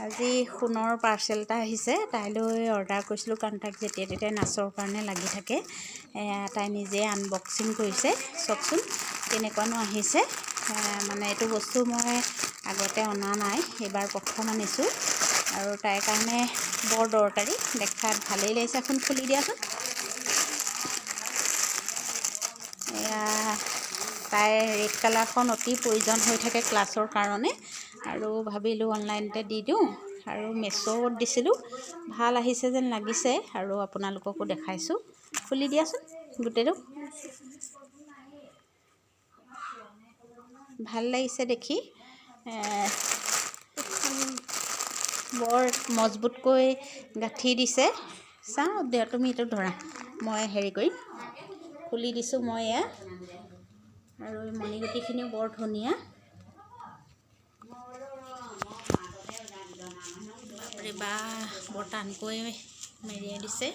আজি সোণৰ পাৰ্চেল এটা আহিছে, তাইলৈ অৰ্ডাৰ কৰিছিলোঁ কাৰণ তাইক যেতিয়া তেতিয়া নাচৰ কাৰণে লাগি থাকে। তাই নিজে আনবক্সিং কৰিছে, চাওকচোন কেনেকুৱানো আহিছে। মানে এইটো বস্তু মই আগতে অনা নাই, এইবাৰ প্ৰথম আনিছোঁ আৰু তাইৰ কাৰণে বৰ দৰকাৰী, দেখাত ভালেই লাগিছে। এখন খুলি দিয়াচোন। এয়া তাইৰ ৰেড কালাৰখন অতি প্ৰয়োজন হৈ থাকে ক্লাছৰ কাৰণে, আৰু ভাবিলোঁ অনলাইনতে দি দিওঁ। আৰু মেছোত দিছিলোঁ, ভাল আহিছে যেন লাগিছে আৰু আপোনালোককো দেখাইছোঁ। খুলি দিয়াচোন গোটেইটো। ভাল লাগিছে দেখি, বৰ মজবুতকৈ গাঁঠি দিছে। চাওঁ দিয়া, তুমি এইটো ধৰা, মই হেৰি কৰিম। খুলি দিছোঁ মই এয়া, আৰু মণিগুটিখিনিও বৰ ধুনীয়া। বাপৰে বা, বৰ টানকৈ মেৰিয়াই দিছে।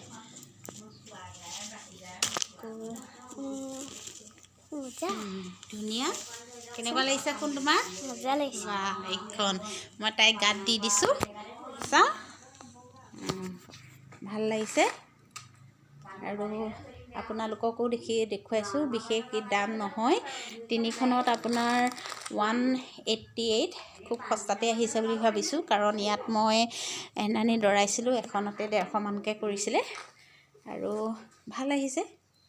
ধুনীয়া। কেনেকুৱা লাগিছে সোণ তোমাৰ? মজা লাগিছে। এইখন মই তাইক গাত দি দিছোঁ, চাওঁ ভাল লাগিছে। আৰু আপোনালোককো দেখুৱাইছোঁ। বিশেষ দাম নহয়, তিনিখনত আপোনাৰ 188, খুব সস্তাতে আহিছে বুলি ভাবিছোঁ। কাৰণ ইয়াত মই এনানি দৰাইছিলোঁ, এখনতে 150 মানকৈ কৰিছিলে, আৰু ভাল আহিছে,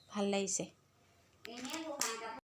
ভাল লাগিছে।